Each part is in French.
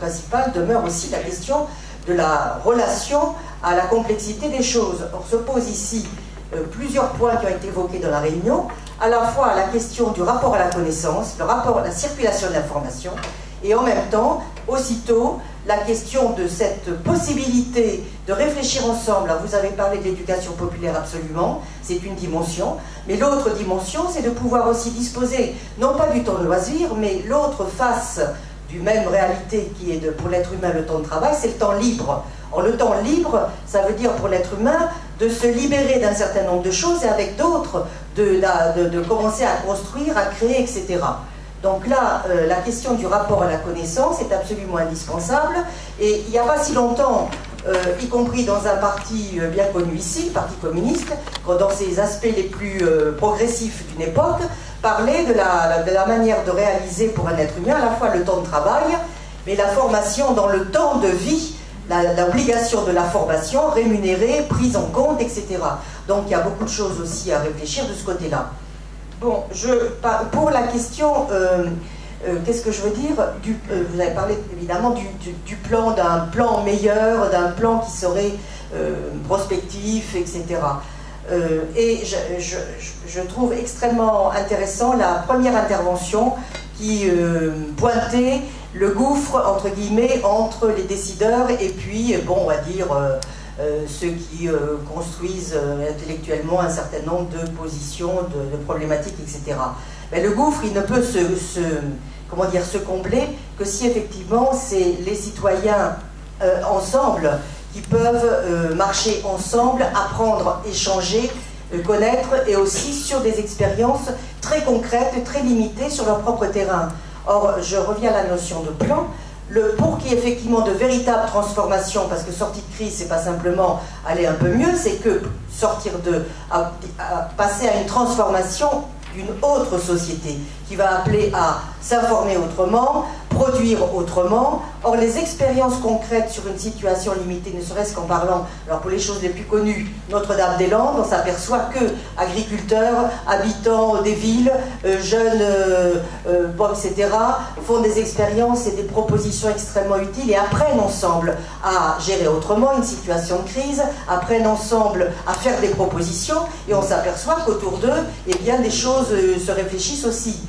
principale demeure aussi la question de la relation à la complexité des choses. On se pose ici plusieurs points qui ont été évoqués dans la réunion, à la fois la question du rapport à la connaissance, le rapport à la circulation de l'information, et en même temps, aussitôt, la question de cette possibilité de réfléchir ensemble. Alors, vous avez parlé de l'éducation populaire, absolument, c'est une dimension, mais l'autre dimension, c'est de pouvoir aussi disposer, non pas du temps de loisir, mais l'autre face du même réalité qui est pour l'être humain le temps de travail, c'est le temps libre. Or, le temps libre, ça veut dire pour l'être humain de se libérer d'un certain nombre de choses et avec d'autres, de commencer à construire, à créer, etc. Donc là, la question du rapport à la connaissance est absolument indispensable. Et il n'y a pas si longtemps, y compris dans un parti bien connu ici, le Parti communiste, dans ses aspects les plus progressifs d'une époque, parlait de la manière de réaliser pour un être humain à la fois le temps de travail, mais la formation dans le temps de vie, l'obligation de la formation rémunérée, prise en compte, etc. Donc il y a beaucoup de choses aussi à réfléchir de ce côté-là. Bon, pour la question, qu'est-ce que je veux dire vous avez parlé évidemment du plan, d'un plan meilleur, d'un plan qui serait prospectif, etc. Et je trouve extrêmement intéressant la première intervention qui pointait le gouffre, entre guillemets, entre les décideurs et puis, bon, on va dire, ceux qui construisent intellectuellement un certain nombre de positions, de problématiques, etc. Mais le gouffre, il ne peut se combler que si effectivement c'est les citoyens ensemble qui peuvent marcher ensemble, apprendre, échanger, connaître, et aussi sur des expériences très concrètes, très limitées sur leur propre terrain. Or, je reviens à la notion de plan. Pour qu'il y ait effectivement de véritables transformations, parce que sortie de crise, c'est pas simplement aller un peu mieux, c'est que passer à une transformation d'une autre société qui va appeler à s'informer autrement, produire autrement. Or, les expériences concrètes sur une situation limitée, ne serait-ce qu'en parlant, alors pour les choses les plus connues, Notre-Dame-des-Landes, on s'aperçoit que agriculteurs, habitants des villes, jeunes, etc., font des expériences et des propositions extrêmement utiles et apprennent ensemble à gérer autrement une situation de crise, apprennent ensemble à faire des propositions, et on s'aperçoit qu'autour d'eux, eh bien, des choses se réfléchissent aussi.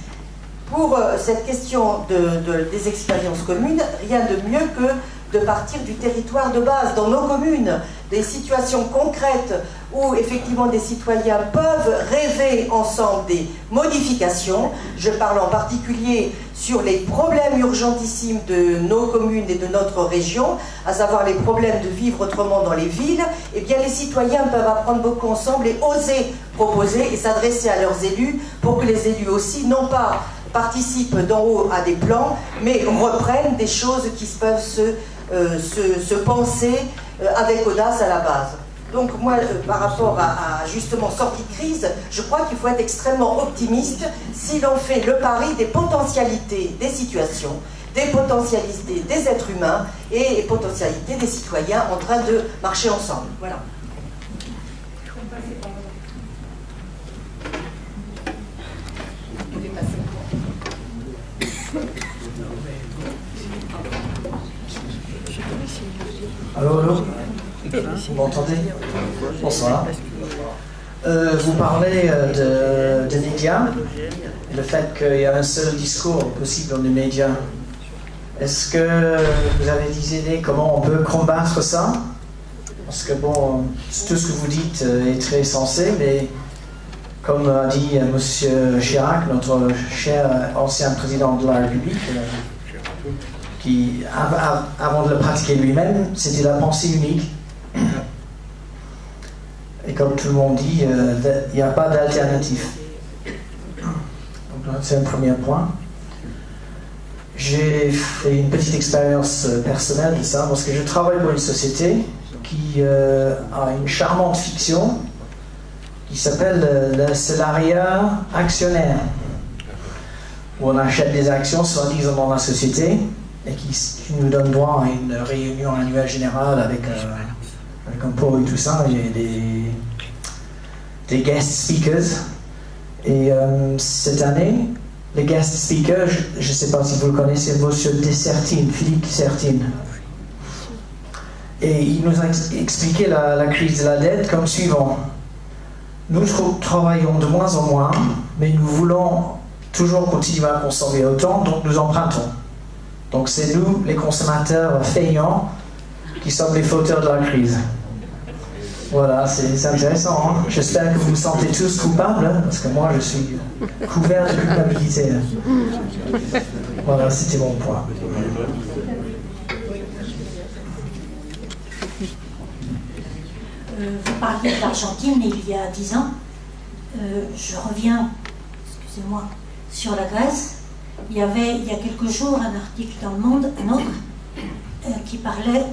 Pour cette question des expériences communes, rien de mieux que de partir du territoire de base, dans nos communes, des situations concrètes où effectivement des citoyens peuvent rêver ensemble des modifications. Je parle en particulier sur les problèmes urgentissimes de nos communes et de notre région, à savoir les problèmes de vivre autrement dans les villes. Eh bien, les citoyens peuvent apprendre beaucoup ensemble et oser proposer et s'adresser à leurs élus pour que les élus aussi, non pas participent d'en haut à des plans, mais reprennent des choses qui peuvent se penser avec audace à la base. Donc moi, par rapport à justement sortie de crise, je crois qu'il faut être extrêmement optimiste si l'on fait le pari des potentialités des situations, des potentialités des êtres humains et des potentialités des citoyens en train de marcher ensemble. Voilà. Allô, allô? Vous m'entendez? Bonsoir. Vous parlez de médias et le fait qu'il y a un seul discours possible dans les médias. Est-ce que vous avez des idées comment on peut combattre ça? Parce que bon, tout ce que vous dites est très sensé, mais comme a dit M. Chirac, notre cher ancien président de la République, qui, avant de le pratiquer lui-même, c'était la pensée unique. Et comme tout le monde dit, il n'y a pas d'alternative. Donc c'est un premier point. J'ai fait une petite expérience personnelle de ça, parce que je travaille pour une société qui a une charmante fiction qui s'appelle le salariat actionnaire, où on achète des actions soi-disant dans la société, et qui nous donne droit à une réunion annuelle générale avec un pot et tout ça, et des guest speakers. Et cette année, le guest speaker, je ne sais pas si vous le connaissez, monsieur Dessertine, Philippe Dessertine. Et il nous a expliqué la crise de la dette comme suivant. Nous travaillons de moins en moins, mais nous voulons toujours continuer à consommer autant, donc nous empruntons. Donc c'est nous, les consommateurs feignants, qui sommes les fauteurs de la crise. Voilà, c'est intéressant. Hein? J'espère que vous vous sentez tous coupables, hein, parce que moi je suis couvert de culpabilité. Voilà, c'était mon point. Vous parliez de l'Argentine il y a 10 ans. Je reviens, excusez-moi, sur la Grèce. Il y avait il y a quelques jours un article dans Le Monde, un autre, qui parlait,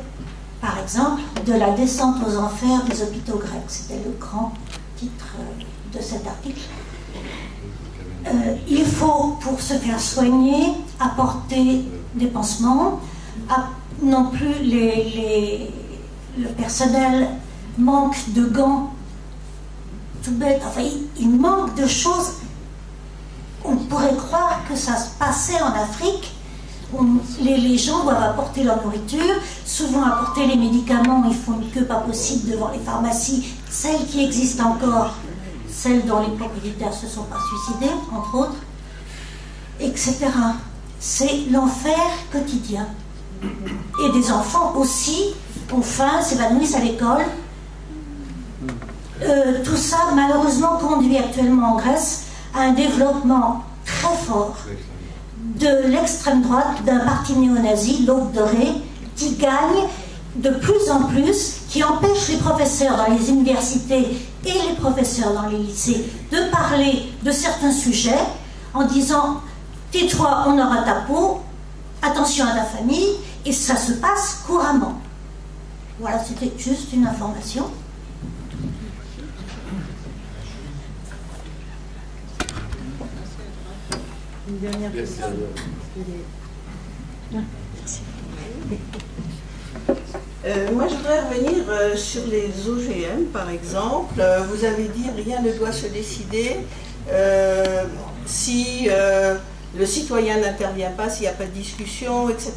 par exemple, de la descente aux enfers des hôpitaux grecs. C'était le grand titre de cet article. Il faut, pour se faire soigner, apporter des pansements. Non plus le personnel manque de gants, tout bête, enfin il manque de choses. On pourrait croire que ça se passait en Afrique, où les gens doivent apporter leur nourriture, souvent apporter les médicaments, ils font une queue pas possible devant les pharmacies, celles qui existent encore, celles dont les propriétaires se sont pas suicidés, entre autres, etc. C'est l'enfer quotidien. Et des enfants aussi ont faim, s'évanouissent à l'école. Tout ça, malheureusement, conduit actuellement en Grèce à un développement très fort de l'extrême droite, d'un parti néo-nazi, l'Aube dorée, qui gagne de plus en plus, qui empêche les professeurs dans les universités et les professeurs dans les lycées de parler de certains sujets en disant « tais-toi, on aura ta peau, attention à ta famille », et ça se passe couramment. Voilà, c'était juste une information. Une dernière question. Moi, je voudrais revenir sur les OGM, par exemple. Vous avez dit rien ne doit se décider si le citoyen n'intervient pas, s'il n'y a pas de discussion, etc.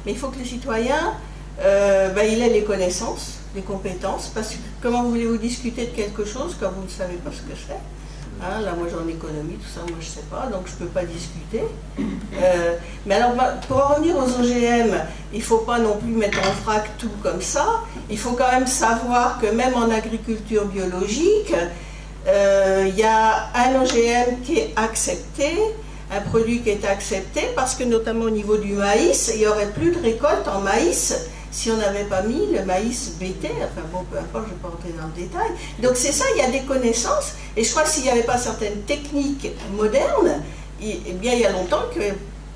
Mais il faut que le citoyen, il ait les connaissances, les compétences, parce que comment voulez-vous discuter de quelque chose quand vous ne savez pas ce que c'est? Hein, là, moi, j'en économie, tout ça, moi, je ne sais pas, donc je ne peux pas discuter. Mais alors, pour en revenir aux OGM, il ne faut pas non plus mettre en vrac tout comme ça. Il faut quand même savoir que même en agriculture biologique, il y a un OGM qui est accepté, un produit qui est accepté, parce que notamment au niveau du maïs, il n'y aurait plus de récolte en maïs si on n'avait pas mis le maïs BT, enfin bon, peu importe, je ne vais pas rentrer dans le détail. Donc c'est ça, il y a des connaissances, et je crois que s'il n'y avait pas certaines techniques modernes, eh bien il y a longtemps que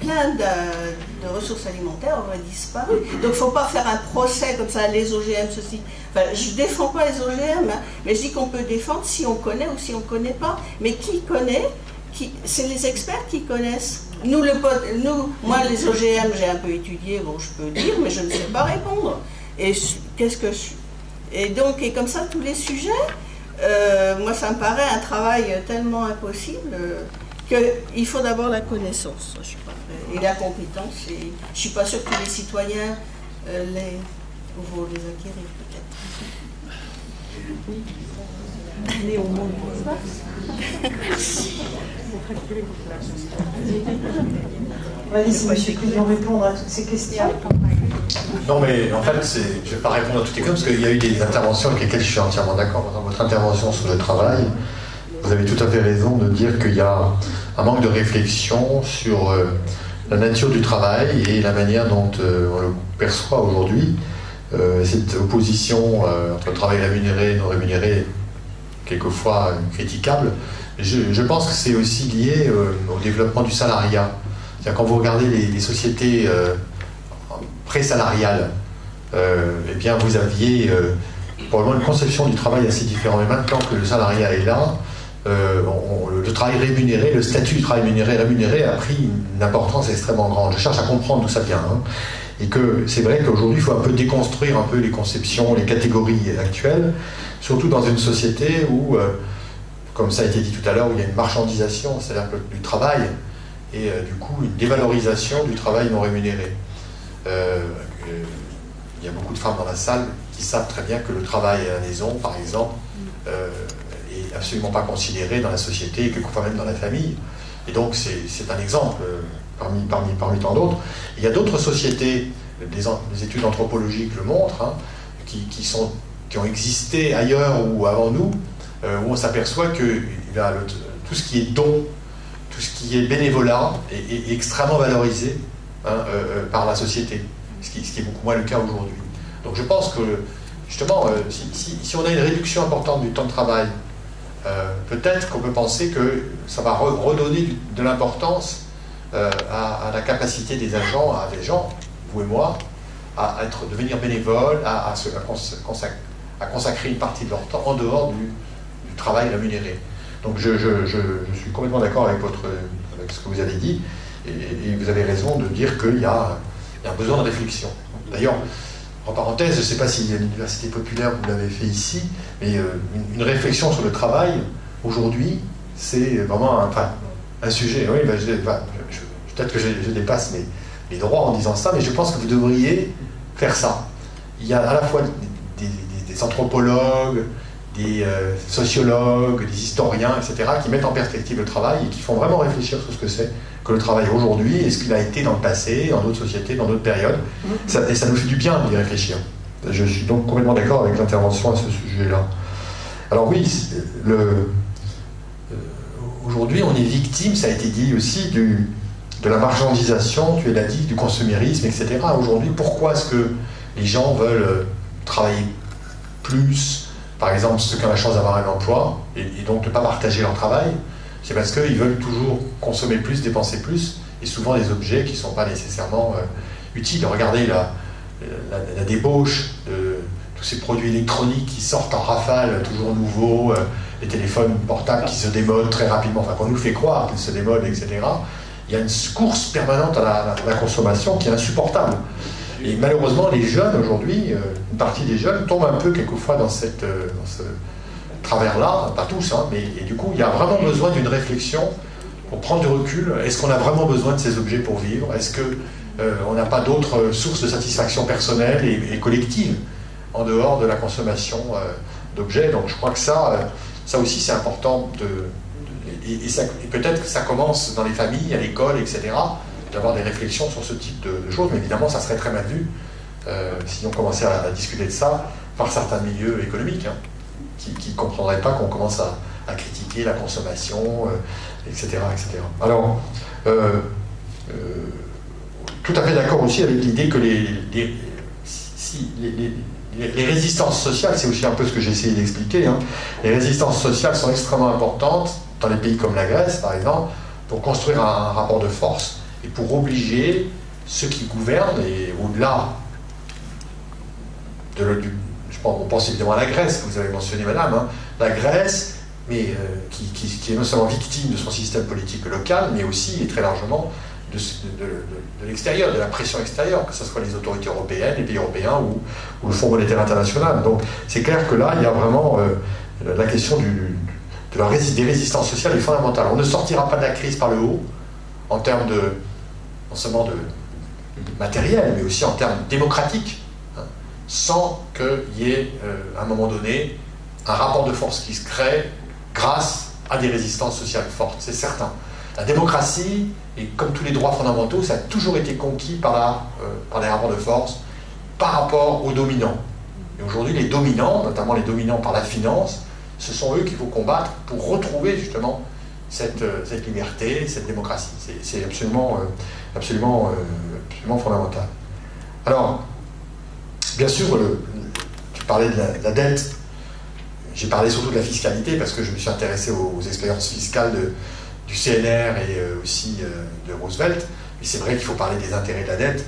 plein de ressources alimentaires auraient disparu. Donc il ne faut pas faire un procès comme ça, les OGM, ceci. Enfin, je ne défends pas les OGM, hein, mais je dis qu'on peut défendre si on connaît ou si on ne connaît pas. Mais qui connaît? C'est les experts qui connaissent. Nous, moi, les OGM, j'ai un peu étudié, bon, je peux dire, mais je ne sais pas répondre. Et donc, comme ça, tous les sujets, moi, ça me paraît un travail tellement impossible qu'il faut d'abord la connaissance, je suis pas et la compétence. Et je ne suis pas sûre que les citoyens vont les acquérir, peut-être. Mais au monde Allez, si monsieur le Président répondre à toutes ces questions. Non, mais en fait, je ne vais pas répondre à toutes les questions, parce qu'il y a eu des interventions avec lesquelles je suis entièrement d'accord. Dans votre intervention sur le travail, vous avez tout à fait raison de dire qu'il y a un manque de réflexion sur la nature du travail et la manière dont on le perçoit aujourd'hui. Cette opposition entre le travail rémunéré et non rémunéré, quelquefois critiquable. Je pense que c'est aussi lié au développement du salariat. C'est-à-dire quand vous regardez les sociétés pré-salariales, eh bien vous aviez probablement une conception du travail assez différente. Mais maintenant que le salariat est là, le travail rémunéré, le statut du travail rémunéré a pris une importance extrêmement grande. Je cherche à comprendre d'où ça vient. Hein. Et que c'est vrai qu'aujourd'hui, il faut un peu déconstruire un peu les conceptions, les catégories actuelles, surtout dans une société où, comme ça a été dit tout à l'heure, où il y a une marchandisation, c'est-à-dire du travail, et du coup une dévalorisation du travail non rémunéré. Il y a beaucoup de femmes dans la salle qui savent très bien que le travail à la maison, par exemple, est absolument pas considéré dans la société et quelquefois même dans la famille. Et donc c'est un exemple parmi tant d'autres. Il y a d'autres sociétés, des études anthropologiques le montrent, hein, qui ont existé ailleurs ou avant nous, où on s'aperçoit que tout ce qui est don, tout ce qui est bénévolat est extrêmement valorisé, hein, par la société, ce qui est beaucoup moins le cas aujourd'hui. Donc je pense que, justement, si on a une réduction importante du temps de travail, peut-être qu'on peut penser que ça va redonner de l'importance à la capacité des agents, à des gens, vous et moi, à devenir bénévoles, à consacrer une partie de leur temps en dehors du travail rémunéré. Donc je suis complètement d'accord avec ce que vous avez dit, et vous avez raison de dire qu'il y a un besoin de réflexion. D'ailleurs, en parenthèse, je ne sais pas si l'université populaire vous l'avez fait ici, mais une réflexion sur le travail, aujourd'hui, c'est vraiment un sujet. Oui, peut-être que je dépasse mes droits en disant ça, mais je pense que vous devriez faire ça. Il y a à la fois des anthropologues, des sociologues, des historiens, etc., qui mettent en perspective le travail et qui font vraiment réfléchir sur ce que c'est que le travail aujourd'hui et ce qu'il a été dans le passé, dans d'autres sociétés, dans d'autres périodes. Et ça nous fait du bien d'y réfléchir. Je suis donc complètement d'accord avec l'intervention à ce sujet-là. Alors oui, aujourd'hui on est victime, ça a été dit aussi, de la marchandisation, tu l'as dit, du consumérisme, etc. Aujourd'hui, pourquoi est-ce que les gens veulent travailler plus, par exemple ceux qui ont la chance d'avoir un emploi, et donc ne pas partager leur travail? C'est parce qu'ils veulent toujours consommer plus, dépenser plus, et souvent des objets qui ne sont pas nécessairement utiles. Regardez la débauche de tous ces produits électroniques qui sortent en rafale, toujours nouveaux, les téléphones portables qui se démodent très rapidement, enfin qu'on nous fait croire qu'ils se démodent, etc. Il y a une course permanente à la consommation qui est insupportable. Et malheureusement, les jeunes aujourd'hui, une partie des jeunes tombent un peu quelquefois dans ce travers-là, pas tous, hein, et du coup, il y a vraiment besoin d'une réflexion pour prendre du recul. Est-ce qu'on a vraiment besoin de ces objets pour vivre? Est-ce qu'on n'a pas d'autres sources de satisfaction personnelle et collective en dehors de la consommation d'objets? Donc je crois que ça aussi c'est important et peut-être que ça commence dans les familles, à l'école, etc., d'avoir des réflexions sur ce type de choses, mais évidemment ça serait très mal vu si on commençait à discuter de ça par certains milieux économiques, hein, qui ne comprendraient pas qu'on commence à critiquer la consommation, etc., etc. Alors, tout à fait d'accord aussi avec l'idée que les résistances sociales, c'est aussi un peu ce que j'ai essayé d'expliquer, hein, les résistances sociales sont extrêmement importantes dans les pays comme la Grèce, par exemple, pour construire un rapport de force et pour obliger ceux qui gouvernent, et au-delà on pense évidemment à la Grèce, que vous avez mentionné, madame, hein, la Grèce, mais qui est non seulement victime de son système politique local, mais aussi, et très largement, de l'extérieur, de la pression extérieure, que ce soit les autorités européennes, les pays européens ou le Fonds monétaire international. Donc c'est clair que là, il y a vraiment la question des résistances sociales est fondamentale. On ne sortira pas de la crise par le haut, en termes non seulement de matériel, mais aussi en termes démocratiques, hein, sans qu'il y ait, à un moment donné, un rapport de force qui se crée grâce à des résistances sociales fortes, c'est certain. La démocratie, et comme tous les droits fondamentaux, ça a toujours été conquis par des rapports de force, par rapport aux dominants. Et aujourd'hui, les dominants, notamment les dominants par la finance, ce sont eux qu'il faut combattre pour retrouver justement cette liberté, cette démocratie. C'est absolument fondamental. Alors, bien sûr, tu parlais de la dette. J'ai parlé surtout de la fiscalité parce que je me suis intéressé aux expériences fiscales du CNR et aussi de Roosevelt. Mais c'est vrai qu'il faut parler des intérêts de la dette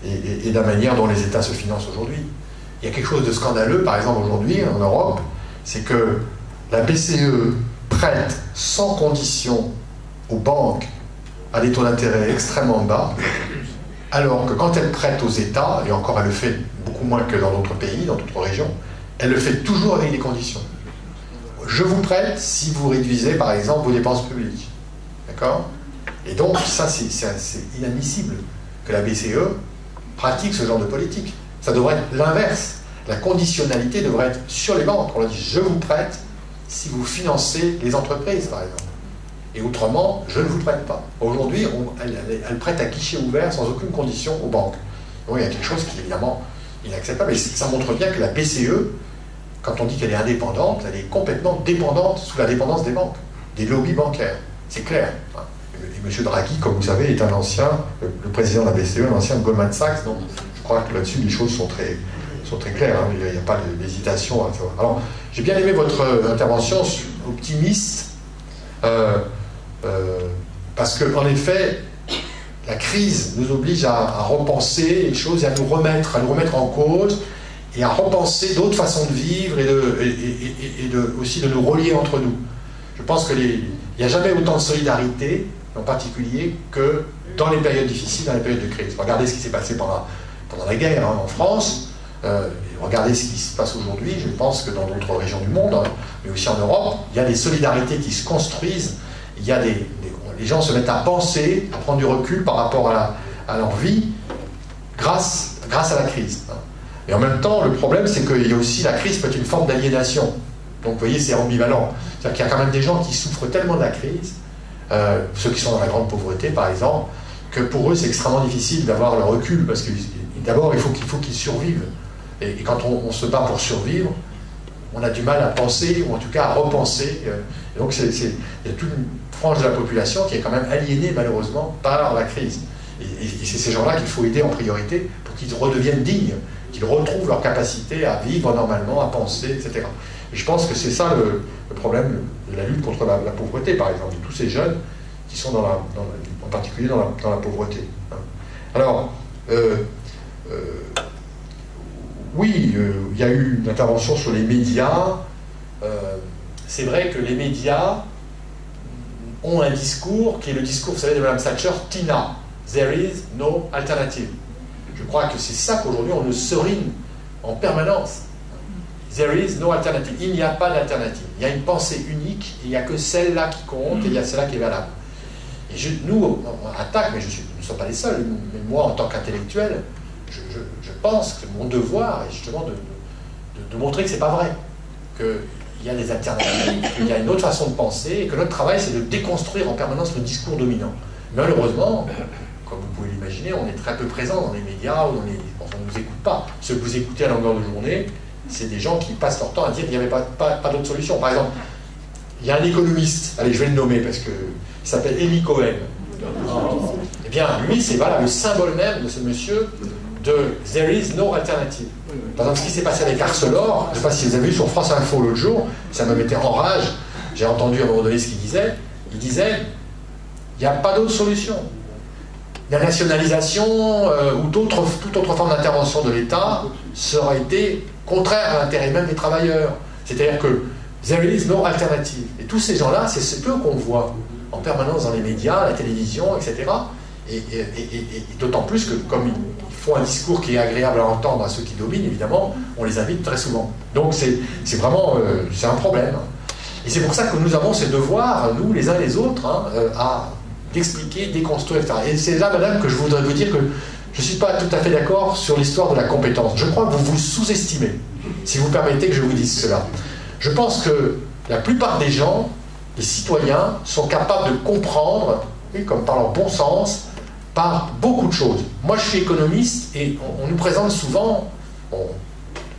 et de la manière dont les États se financent aujourd'hui. Il y a quelque chose de scandaleux, par exemple, aujourd'hui, en Europe, c'est que la BCE prête sans condition aux banques à des taux d'intérêt extrêmement bas, alors que quand elle prête aux États, et encore elle le fait beaucoup moins que dans d'autres pays, dans d'autres régions, elle le fait toujours avec des conditions. Je vous prête si vous réduisez, par exemple, vos dépenses publiques. D'accord ? Et donc, ça, c'est inadmissible que la BCE pratique ce genre de politique. Ça devrait être l'inverse. La conditionnalité devrait être sur les banques. On leur dit, je vous prête si vous financez les entreprises, par exemple. Et autrement, je ne vous prête pas. Aujourd'hui, elle prête à guichet ouvert sans aucune condition aux banques. Donc il y a quelque chose qui est évidemment inacceptable. Et ça montre bien que la BCE, quand on dit qu'elle est indépendante, elle est complètement dépendante, sous la dépendance des banques, des lobbies bancaires. C'est clair. Et M. Draghi, comme vous savez, est un ancien, le président de la BCE, un ancien de Goldman Sachs. Donc je crois que là-dessus, les choses sont très claires. Hein. Il n'y a pas d'hésitation. Alors, j'ai bien aimé votre intervention optimiste. Parce qu'en effet, la crise nous oblige à repenser les choses et à nous remettre en cause et à repenser d'autres façons de vivre et aussi de nous relier entre nous. Je pense qu'il n'y a jamais autant de solidarité, en particulier, que dans les périodes difficiles, dans les périodes de crise. Regardez ce qui s'est passé pendant la guerre hein, en France, regardez ce qui se passe aujourd'hui. Je pense que dans d'autres régions du monde, hein, mais aussi en Europe, il y a des solidarités qui se construisent. Il y a les gens se mettent à penser, à prendre du recul par rapport à leur vie grâce à la crise. Et en même temps, le problème, c'est qu'il y a aussi, la crise peut être une forme d'aliénation. Donc vous voyez, c'est ambivalent. C'est-à-dire qu'il y a quand même des gens qui souffrent tellement de la crise, ceux qui sont dans la grande pauvreté par exemple, que pour eux c'est extrêmement difficile d'avoir le recul, parce que d'abord il faut qu'ils survivent. Et quand on se bat pour survivre, on a du mal à penser, ou en tout cas à repenser. Et donc il y a toute une frange de la population qui est quand même aliénée malheureusement par la crise. Et c'est ces gens-là qu'il faut aider en priorité pour qu'ils redeviennent dignes, qu'ils retrouvent leur capacité à vivre normalement, à penser, etc. Et je pense que c'est ça le problème de la lutte contre la pauvreté, par exemple, de tous ces jeunes qui sont en particulier dans la pauvreté. Alors, oui, il y a eu une intervention sur les médias. C'est vrai que les médias ont un discours qui est le discours, vous savez, de Mme Thatcher, Tina, there is no alternative. Je crois que c'est ça qu'aujourd'hui on nous serine en permanence. There is no alternative. Il n'y a pas d'alternative. Il y a une pensée unique, et il n'y a que celle-là qui compte, et il y a celle-là qui est valable. Et nous, on attaque, mais nous ne sommes pas les seuls. Mais moi, en tant qu'intellectuel, je pense que mon devoir est justement de montrer que ce n'est pas vrai, qu'il y a des alternatives, qu'il y a une autre façon de penser, et que notre travail, c'est de déconstruire en permanence le discours dominant. Malheureusement, comme vous pouvez l'imaginer, on est très peu présent dans les médias, on ne nous écoute pas. Ceux que vous écoutez à longueur de journée, c'est des gens qui passent leur temps à dire qu'il n'y avait pas d'autre solution. Par exemple, il y a un économiste, allez, je vais le nommer parce qu'il s'appelle Eli Cohen. Eh bien, lui, c'est voilà, le symbole même de ce monsieur de There is no alternative. Par exemple, ce qui s'est passé avec Arcelor, je ne sais pas si vous avez vu sur France Info l'autre jour, ça me mettait en rage. J'ai entendu à un moment donné ce qu'il disait. Il disait, il n'y a pas d'autre solution. La nationalisation ou toute autre forme d'intervention de l'État serait été contraire à l'intérêt même des travailleurs. C'est-à-dire que there is no alternative. Et tous ces gens-là, c'est eux qu'on voit en permanence dans les médias, la télévision, etc. Et d'autant plus que comme ils font un discours qui est agréable à entendre à ceux qui dominent, évidemment, on les invite très souvent. Donc c'est vraiment c'est un problème. Et c'est pour ça que nous avons ces devoirs, nous, les uns et les autres, à d'expliquer, déconstruire, etc. Et c'est là, madame, que je voudrais vous dire que je ne suis pas tout à fait d'accord sur l'histoire de la compétence. Je crois que vous vous sous-estimez, si vous permettez que je vous dise cela. Je pense que la plupart des gens, les citoyens, sont capables de comprendre, oui, comme par leur bon sens, par beaucoup de choses. Moi, je suis économiste et on nous présente souvent,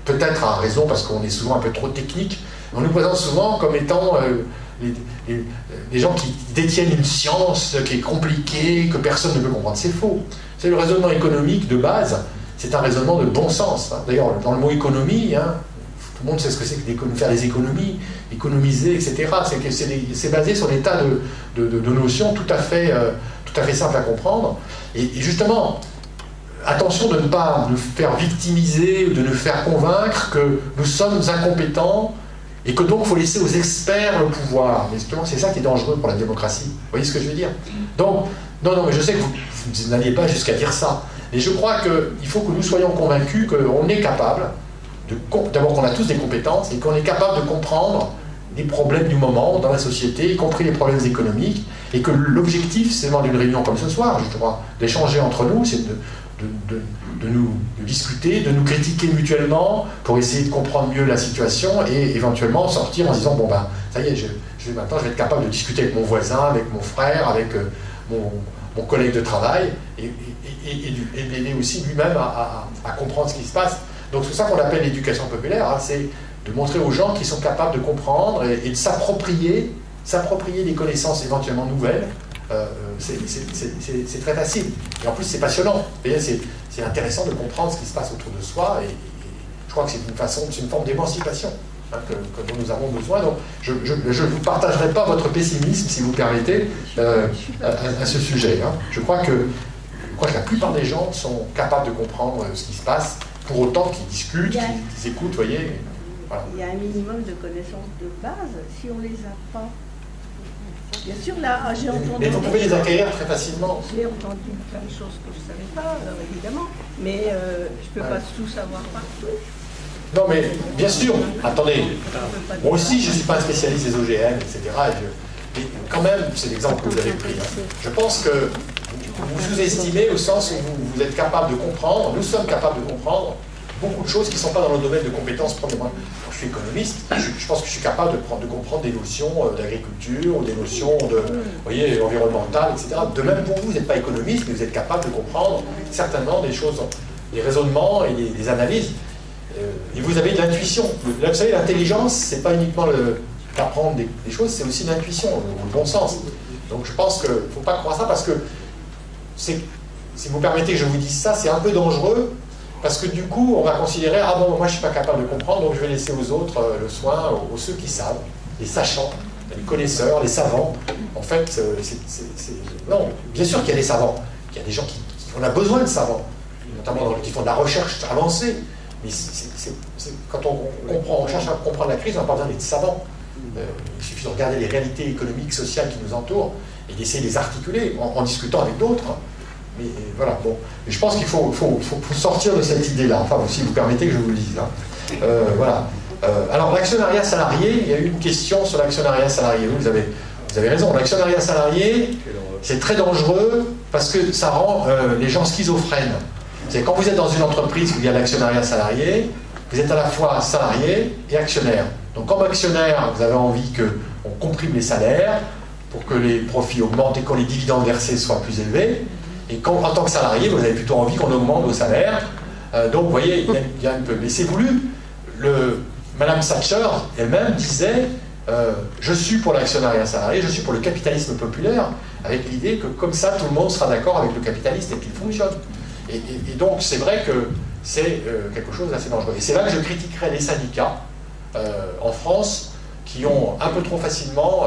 peut-être à raison parce qu'on est souvent un peu trop technique, on nous présente souvent comme étant les gens qui détiennent une science qui est compliquée, que personne ne peut comprendre. C'est faux. C'est le raisonnement économique de base, c'est un raisonnement de bon sens. D'ailleurs, dans le mot économie, tout le monde sait ce que c'est que faire des économies, économiser, etc. C'est basé sur des tas de notions tout à fait simples à comprendre. Et justement, attention de ne pas nous faire victimiser ou de nous faire convaincre que nous sommes incompétents et que donc il faut laisser aux experts le pouvoir. Mais justement, c'est ça qui est dangereux pour la démocratie. Vous voyez ce que je veux dire? Donc, non, mais je sais que vous n'alliez pas jusqu'à dire ça. Mais je crois qu'il faut que nous soyons convaincus qu'on est capable, d'abord qu'on a tous des compétences, et qu'on est capable de comprendre des problèmes du moment dans la société, y compris les problèmes économiques, et que l'objectif, c'est d'une réunion comme ce soir, je crois, d'échanger entre nous, c'est de discuter, de nous critiquer mutuellement pour essayer de comprendre mieux la situation et éventuellement sortir en disant bon ben ça y est, maintenant je vais être capable de discuter avec mon voisin, avec mon frère, avec mon collègue de travail et l'aider aussi lui-même à comprendre ce qui se passe. Donc c'est ça qu'on appelle l'éducation populaire, hein, c'est de montrer aux gens qu'ils sont capables de comprendre et de s'approprier des connaissances éventuellement nouvelles. C'est très facile. Et en plus, c'est passionnant. C'est intéressant de comprendre ce qui se passe autour de soi. Et je crois que c'est une forme d'émancipation dont nous avons besoin. Donc, je ne vous partagerai pas votre pessimisme, si vous permettez, à ce sujet. Hein. Je crois que la plupart des gens sont capables de comprendre ce qui se passe, pour autant qu'ils discutent, qu'ils écoutent, voyez. Voilà. Il y a un minimum de connaissances de base. Si on les a pas... Bien sûr, là, j'ai entendu... Mais vous pouvez les acquérir très facilement. J'ai entendu plein de choses que je ne savais pas, évidemment, mais je ne peux pas tout savoir partout. Non, mais bien sûr, attendez, moi aussi, je ne suis pas un spécialiste des OGM, etc. Mais quand même, c'est l'exemple que vous avez pris. Hein. Je pense que vous sous-estimez au sens où vous êtes capable de comprendre, nous sommes capables de comprendre beaucoup de choses qui ne sont pas dans le domaine de compétences premièrement. Quand je suis économiste, je pense que je suis capable de comprendre des notions d'agriculture ou des notions environnementales, etc. De même pour vous, vous n'êtes pas économiste, mais vous êtes capable de comprendre certainement des choses, des raisonnements et des analyses. Et vous avez de l'intuition. Vous savez, l'intelligence, c'est pas uniquement d'apprendre des choses, c'est aussi l'intuition, le bon sens. Donc je pense qu'il ne faut pas croire ça parce que, si vous permettez que je vous dise ça, c'est un peu dangereux. Parce que du coup, on va considérer, ah bon, moi je ne suis pas capable de comprendre, donc je vais laisser aux autres le soin, aux ceux qui savent, les sachants, les connaisseurs, les savants. En fait, non, bien sûr qu'il y a des savants, qu'il y a des gens on a besoin de savants, notamment qui font de la recherche avancée. Mais quand on cherche à comprendre la crise, on n'a pas besoin d'être savant. Il suffit de regarder les réalités économiques, sociales qui nous entourent et d'essayer de les articuler en discutant avec d'autres. Mais voilà, bon. Et je pense qu'il faut sortir de cette idée-là. Enfin, si vous permettez que je vous le dise. Hein. Voilà. Alors, l'actionnariat salarié, il y a eu une question sur l'actionnariat salarié. Vous avez raison. L'actionnariat salarié, c'est très dangereux parce que ça rend les gens schizophrènes. C'est quand vous êtes dans une entreprise où il y a l'actionnariat salarié, vous êtes à la fois salarié et actionnaire. Donc, comme actionnaire, vous avez envie qu'on comprime les salaires pour que les profits augmentent et que les dividendes versés soient plus élevés. Et en tant que salarié, vous avez plutôt envie qu'on augmente vos salaires. Donc, vous voyez, il y a un peu... Mais c'est voulu. Madame Thatcher elle-même disait je suis pour l'actionnariat salarié, je suis pour le capitalisme populaire, avec l'idée que comme ça, tout le monde sera d'accord avec le capitaliste et qu'il fonctionne. Et donc, c'est vrai que c'est quelque chose d'assez dangereux. Et c'est là que je critiquerai les syndicats en France qui ont un peu trop facilement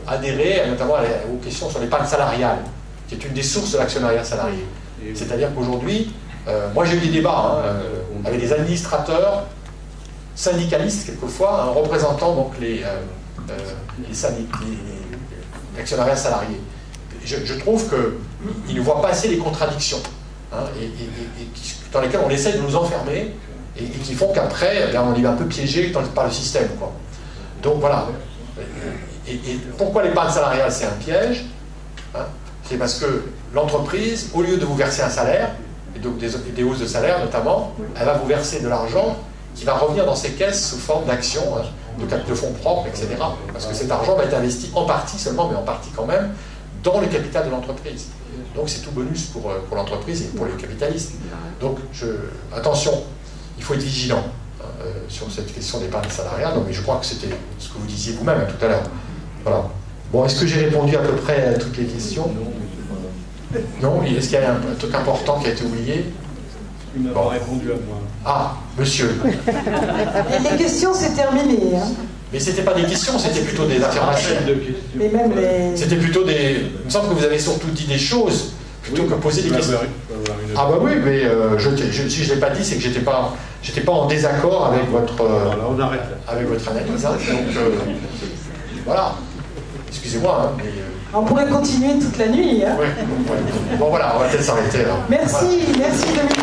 adhéré, notamment aux questions sur l'épargne salariale, qui est une des sources de l'actionnariat salarié. C'est-à-dire qu'aujourd'hui, moi j'ai eu des débats avec des administrateurs syndicalistes quelquefois, représentant donc l'actionnariat salarié. Je trouve qu'ils ne voient pas assez les contradictions, dans lesquelles on essaie de nous enfermer et qui font qu'après, on est un peu piégé par le système, quoi. Donc voilà. Et pourquoi l'épargne salariale c'est un piège, hein? C'est parce que l'entreprise, au lieu de vous verser un salaire, et donc des hausses de salaire notamment, elle va vous verser de l'argent qui va revenir dans ses caisses sous forme d'actions, de fonds propres, etc. Parce que cet argent va être investi en partie seulement, mais en partie quand même, dans le capital de l'entreprise. Donc c'est tout bonus pour l'entreprise et pour les capitalistes. Donc attention, il faut être vigilant sur cette question d'épargne salariale. Non, mais je crois que c'était ce que vous disiez vous-même tout à l'heure. Voilà. Bon, est-ce que j'ai répondu à peu près à toutes les questions? Non. Est-ce qu'il y a un truc important qui a été oublié? Il n'a pas répondu à moi. Ah, monsieur. Les questions, c'est terminé. Hein. Mais c'était pas des questions, c'était plutôt des affirmations. Mais même les... C'était plutôt des... Il me semble que vous avez surtout dit des choses, plutôt que poser des questions. Ah bah oui, mais si je ne l'ai pas dit, c'est que j'étais pas en désaccord avec votre analyse. Hein. Donc, voilà. Excusez-moi, hein, mais... On pourrait continuer toute la nuit. Hein. Ouais. Bon voilà, on va peut-être s'arrêter là. Merci, voilà. Merci Dominique.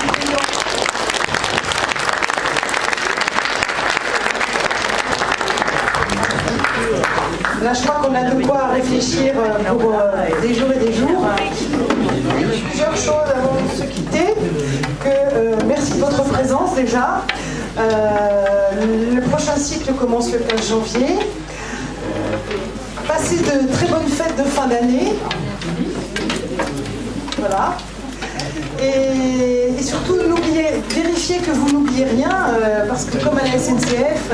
Là, je crois qu'on a de quoi réfléchir pour des jours et des jours. Plusieurs choses avant de se quitter. Merci de votre présence déjà. Le prochain cycle commence le 15 janvier. Passez de très bonnes fêtes de fin d'année. Voilà. Et surtout, vérifiez que vous n'oubliez rien, parce que comme à la SNCF,